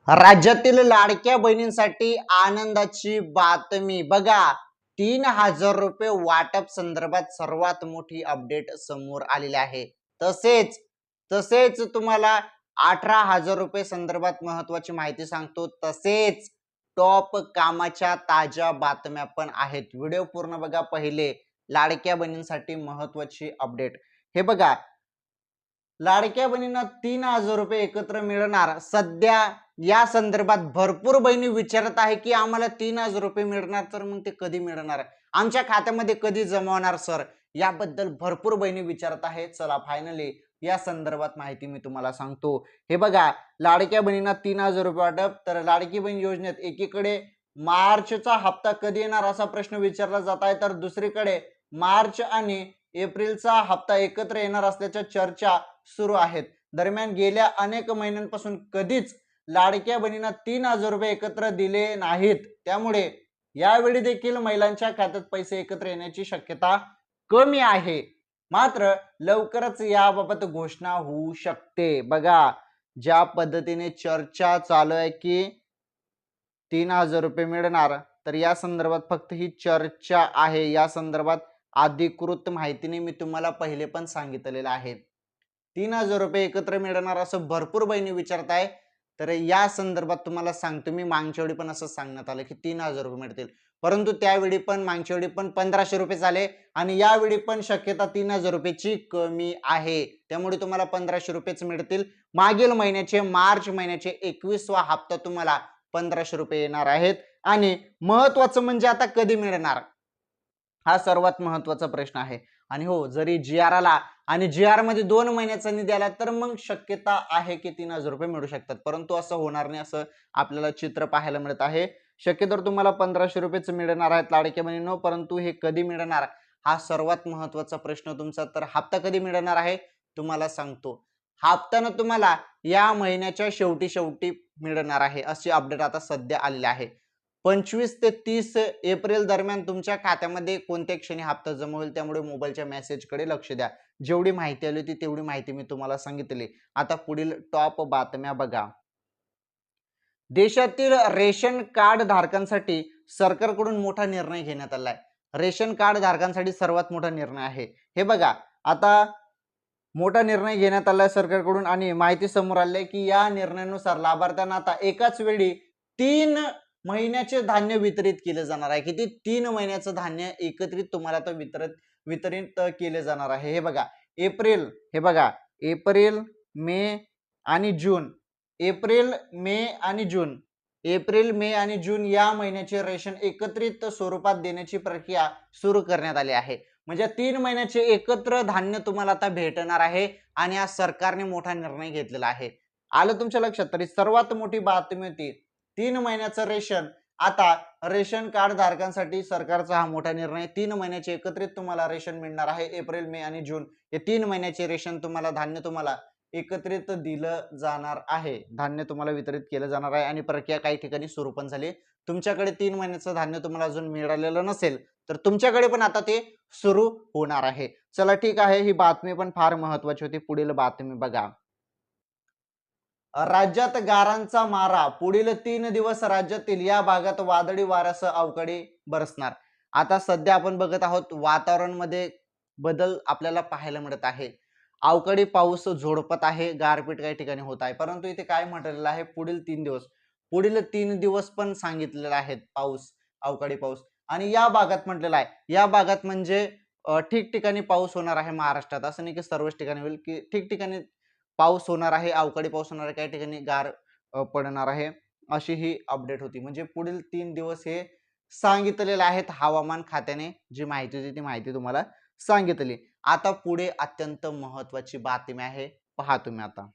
राज्यातील लाडक्या बहिणींसाठी आनंदाची बातमी बघा. 3,000 रुपये वाटप संदर्भात सर्वात मोठी अपडेट समोर आलेली आहे. तसेच तसेच तुम्हाला 18,000 रुपये संदर्भात महत्वाची माहिती सांगतो. तसेच टॉप कामाच्या ताज्या बातम्या पण आहेत. व्हिडिओ पूर्ण बघा. पहिले लाडक्या बहिणींसाठी महत्वाची अपडेट. हे बघा, लाडक्या बहिणींना 3,000 रुपये एकत्र मिळणार. सध्या या संदर्भात भरपूर बहिणी विचारत आहे की आम्हाला 3,000 रुपये मिळणार, तर मग ते कधी मिळणार, आमच्या खात्यामध्ये कधी जमा होणार सर, याबद्दल भरपूर बहिणी विचारत आहे. चला फायनली या संदर्भात माहिती मी तुम्हाला सांगतो. हे बघा, लाडक्या बहिणींना 3,000 रुपये वाटप. तर लाडकी बहीण योजनेत एकीकडे मार्चचा हप्ता कधी येणार असा प्रश्न विचारला जात आहे, तर दुसरीकडे मार्च आणि एप्रिलचा हप्ता एकत्र येणार असल्याच्या चर्चा सुरू आहेत. दरम्यान गेल्या अनेक महिन्यांपासून कधीच लाडक्या बहिणींना 3,000 रुपये एकत्र दिले नाहीत. त्यामुळे यावेळी देखील महिलांच्या खात्यात पैसे एकत्र येण्याची शक्यता कमी आहे. मात्र लवकरच याबाबत घोषणा होऊ शकते. बघा, ज्या पद्धतीने चर्चा चालू आहे की 3,000 रुपये मिळणार, तर या संदर्भात फक्त ही चर्चा आहे. या संदर्भात अधिकृत माहितीने मी तुम्हाला पहिले पण सांगितलेलं आहे. 3,000 रुपये एकत्र मिळणार असं भरपूर बहिणी विचारत आहे. तर या संदर्भात तुम्हाला सांगतो, मी मागच्या वेळी पण असं सांगण्यात आलं की 3,000 रुपये मिळतील, परंतु त्यावेळी पण मागच्या वेळी पण 1,500 रुपये झाले आणि यावेळी पण शक्यता 3,000 रुपयेची कमी आहे. त्यामुळे तुम्हाला 1,500 रुपयेच मिळतील. मागील महिन्याचे मार्च महिन्याचे 21वा हप्ता तुम्हाला 1,500 रुपये येणार आहेत. आणि महत्वाचं म्हणजे आता कधी मिळणार, हा सर्वात महत्वाचा प्रश्न आहे. आणि हो, जरी जी आर आला आणि जी आर मध्ये 2 महिन्याचा निधी आला, तर मग शक्यता आहे की 3,000 रुपये मिळू शकतात, परंतु असं होणार नाही असं आपल्याला चित्र पाहायला मिळत आहे. शक्यतो तुम्हाला 1,500 रुपयेच मिळणार आहेत लाडक्या बहिणींनो, परंतु हे कधी मिळणार हा सर्वात महत्वाचा प्रश्न तुमचा. तर हप्ता कधी मिळणार आहे तुम्हाला सांगतो. हप्त्यानं तुम्हाला या महिन्याच्या शेवटी शेवटी मिळणार आहे, अशी अपडेट आता सध्या आलेली आहे. 25 ते 30 एप्रिल दरम्यान तुमच्या खात्यामध्ये कोणत्या क्षणी हप्ता जमा होईल, त्यामुळे मोबाईलच्या मेसेजकडे लक्ष द्या. जेवढी माहिती आली होती तेवढी माहिती मी तुम्हाला सांगितली. आता पुढील टॉप बातम्या बघा. देशातील रेशन कार्ड धारकांसाठी सरकारकडून मोठा निर्णय घेण्यात आला आहे. रेशन कार्ड धारकांसाठी सर्वात मोठा निर्णय आहे. हे बघा, आता मोठा निर्णय घेण्यात आलाय सरकारकडून आणि माहिती समोर आली आहे की या निर्णयानुसार लाभार्थ्यांना आता एकाच वेळी 3 महिन्याचे धान्य वितरित केले जाणार आहे. किती? 3 महिन्याचं धान्य एकत्रित तुम्हाला आता वितरित केले जाणार आहे. हे बघा, एप्रिल हे बघा, एप्रिल, मे आणि जून, एप्रिल, मे आणि जून, एप्रिल, मे आणि जून या महिन्याचे रेशन एकत्रित स्वरूपात देण्याची प्रक्रिया सुरू करण्यात आली आहे. म्हणजे 3 महिन्याचे एकत्र धान्य तुम्हाला आता भेटणार आहे आणि आज सरकारने मोठा निर्णय घेतलेला आहे. आलं तुमच्या लक्षात? तरी सर्वात मोठी बातमी होती 3 महिन्याचं रेशन. आता रेशन कार्ड धारकांसाठी सरकारचा हा मोठा निर्णय. 3 महिन्याचे एकत्रित तुम्हाला रेशन मिळणार आहे. एप्रिल, मे आणि जून हे 3 महिन्याचे रेशन तुम्हाला, धान्य तुम्हाला एकत्रित दिलं जाणार आहे. धान्य तुम्हाला वितरित केलं जाणार आहे आणि प्रक्रिया काही ठिकाणी सुरू पण झाली. तुमच्याकडे 3 महिन्याचं धान्य तुम्हाला अजून मिळालेलं नसेल, तर तुमच्याकडे पण आता ते सुरू होणार आहे. चला ठीक आहे, ही बातमी पण फार महत्वाची होती. पुढील बातमी बघा. राज्यात गारांचा मारा. पुढील 3 दिवस राज्यातील या भागात वादळी वाऱ्यासह अवकाळी बरसणार. आता सध्या आपण बघत आहोत वातावरणामध्ये बदल आपल्याला पाहायला मिळत आहे. अवकाळी पाऊस झोडपत आहे, गारपीट काही ठिकाणी होत आहे, परंतु इथे काय म्हटलेलं आहे, पुढील 3 दिवस पण सांगितलेलं आहेत पाऊस, अवकाळी पाऊस. आणि या भागात म्हटलेलं आहे, या भागात म्हणजे ठिकठिकाणी पाऊस होणार आहे महाराष्ट्रात. असं नाही की सर्वच ठिकाणी होईल, की ठिकठिकाणी पाऊस होणार आहे, अवकाळी पाऊस होणार आहे, काही ठिकाणी गार पडणार आहे, अशी ही अपडेट होती. म्हणजे पुढील 3 दिवस हे सांगितलेले आहेत हवामान खात्याने. जी माहिती होती ती माहिती तुम्हाला सांगितली. आता पुढे अत्यंत महत्वाची बातमी आहे, पहा तुम्ही आता.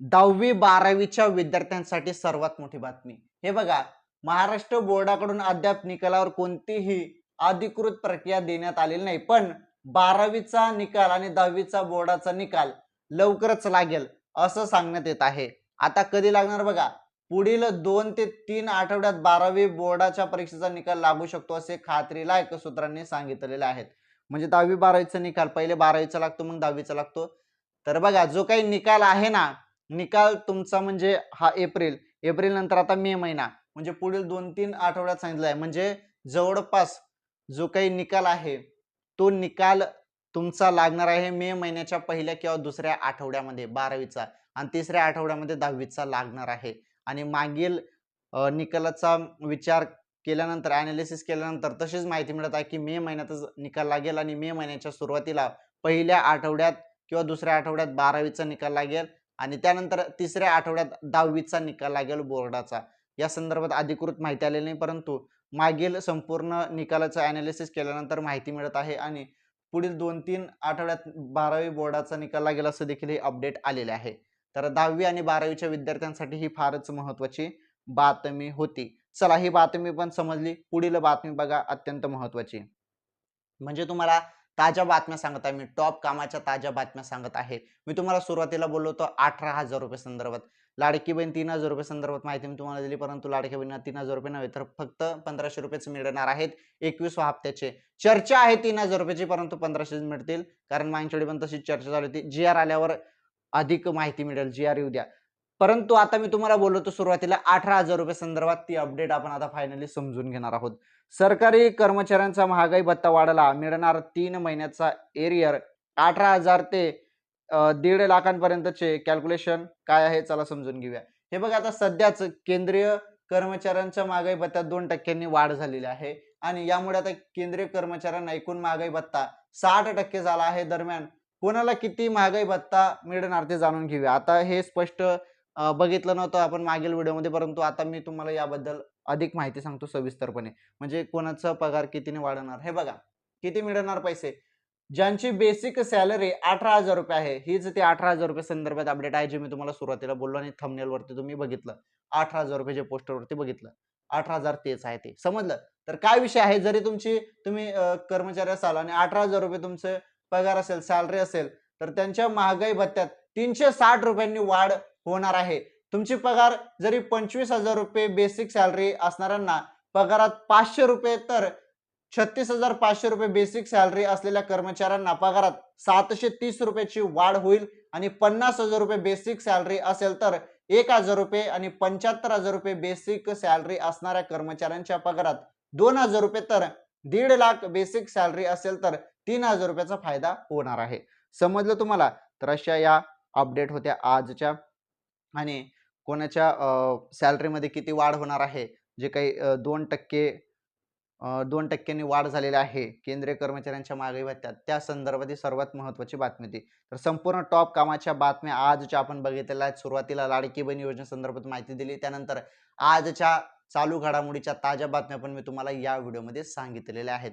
10वी-12वीच्या विद्यार्थ्यांसाठी सर्वात मोठी बातमी. हे बघा, महाराष्ट्र बोर्डाकडून अद्याप निकालावर कोणतीही अधिकृत प्रक्रिया देण्यात आलेली नाही, पण 12वीचा निकाल आणि 10वीचा बोर्डाचा निकाल लवकरच लागेल असं सांगण्यात येत आहे. आता कधी लागणार बघा, पुढील 2 ते 3 आठवड्यात 12वी बोर्डाच्या परीक्षेचा निकाल लागू शकतो असे खात्रीलायक सूत्रांनी सांगितलेले आहेत. म्हणजे 10वी-12वीचा निकाल पहिले 12वीचा लागतो, मग 10वीचा लागतो. तर बघा, जो काही निकाल आहे ना, निकाल तुमचा म्हणजे हा एप्रिल नंतर आता मे महिना म्हणजे पुढील 2-3 आठवड्यात सांगितलं आहे. म्हणजे जवळपास जो काही निकाल आहे तो निकाल तुमचा लागणार आहे मे महिन्याच्या पहिल्या किंवा दुसऱ्या आठवड्यामध्ये 12वीचा आणि तिसऱ्या आठवड्यामध्ये 10वीचा लागणार आहे. आणि मागील निकालाचा विचार केल्यानंतर ॲनालिसिस केल्यानंतर तशीच माहिती मिळत आहे की मे महिन्यातच निकाल लागेल आणि मे महिन्याच्या सुरुवातीला पहिल्या आठवड्यात किंवा दुसऱ्या आठवड्यात 12वीचा निकाल लागेल आणि त्यानंतर तिसऱ्या आठवड्यात 10वीचा निकाल लागेल बोर्डाचा. या संदर्भात अधिकृत माहिती आलेली नाही, परंतु मागील संपूर्ण निकालाचं ॲनालिसिस केल्यानंतर माहिती मिळत आहे आणि पुढील 2-3 आठवड्यात 12वी बोर्डाचा निकाल लागेल असं देखील हे अपडेट आलेले आहे. तर 10वी आणि 12वीच्या विद्यार्थ्यांसाठी ही फारच महत्त्वाची बातमी होती. चला ही बातमी पण समजली. पुढील बातमी बघा अत्यंत महत्त्वाची. म्हणजे तुम्हाला ताज्या बातम्या सांगत आहे मी. टॉप कामाच्या ताज्या बातम्या सांगत आहे. मी तुम्हाला सुरुवातीला बोललो होतो ₹18,000 संदर्भात. लाडकी बहीण ₹3,000 संदर्भात माहिती मी तुम्हाला दिली, परंतु लाडक्या बहिणींना ₹3,000 नव्हे, तर फक्त ₹1,500च मिळणार आहेत 21व्या हप्त्याचे. चर्चा आहे ₹3,000ची, परंतु 1,500च मिळतील. कारण मागच्या वेळी पण तशीच चर्चा झाली होती. जी-आर आल्यावर अधिक माहिती मिळेल. जी-आर येऊ द्या. परंतु आता मी तुम्हाला बोललो होतो सुरुवातीला ₹18,000 संदर्भात ती अपडेट आपण आता फायनली समजून घेणार आहोत. सरकारी कर्मचाऱ्यांचा महागाई भत्ता वाढला. मिळणार 3 महिन्याचा एरियर 18,000 ते 1.5 लाखांपर्यंतचे कॅल्क्युलेशन काय आहे चला समजून घेऊया. हे बघा आता सध्याच केंद्रीय कर्मचाऱ्यांच्या महागाई भत्त्यात 2% वाढ झालेली आहे आणि यामुळे आता केंद्रीय कर्मचाऱ्यांना एकूण महागाई भत्ता 60% झाला आहे. दरम्यान कोणाला किती महागाई भत्ता मिळणार ते जाणून घेऊया. आता हे स्पष्ट बघितलं नव्हतं आपण मागील व्हिडिओमध्ये, परंतु आता मी तुम्हाला याबद्दल अधिक माहिती सांगतो सविस्तरपणे. म्हणजे कोणाचा पगार कितीने वाढणार हे बघा. किती मिळणार पैसे? ज्यांची बेसिक सॅलरी ₹18,000 आहे, हीच ते ₹18,000 संदर्भात अपडेट आहे, जे मी तुम्हाला सुरुवातीला बोललो आणि थंबनेलवरती तुम्ही बघितलं. ₹18,000 जे पोस्टरवरती बघितलं. 18,000 तेच आहे ते. समजलं? तर काय विषय आहे, जरी तुम्ही कर्मचारी असाल आणि ₹18,000 तुमचे पगार असेल, सॅलरी असेल, तर त्यांच्या महागाई भत्त्यात ₹360 वाढ होणार आहे. तुमची पगार जरी ₹25,000 बेसिक सॅलरी असणाऱ्यांना पगारात ₹500 तर ₹36,500 बेसिक सॅलरी असलेल्या कर्मचाऱ्यांना पगारात ₹730 ची वाढ होईल आणि ₹50,000 बेसिक सॅलरी असेल तर ₹1,000 आणि ₹75,000 बेसिक सॅलरी असणाऱ्या कर्मचाऱ्यांच्या पगारात ₹2,000 तर 1.5 लाख बेसिक सॅलरी असेल तर ₹3,000 फायदा होणार आहे. समजलं तुम्हाला? तर अशा या अपडेट होत्या आजच्या. आणि कोणाच्या सॅलरीमध्ये किती वाढ होणार आहे, जे काही 2% वाढ झालेली आहे केंद्रीय कर्मचाऱ्यांच्या महागाई भत्त्यात, त्या संदर्भात ही सर्वात महत्त्वाची बातमी होती. तर संपूर्ण टॉप कामाच्या बातम्या आजच्या आपण बघितलेल्या आहेत. सुरुवातीला लाडकी बहीण योजनेसंदर्भात माहिती दिली. त्यानंतर आजच्या चालू घडामोडीच्या ताज्या बातम्या पण मी तुम्हाला या व्हिडिओमध्ये सांगितलेल्या आहेत.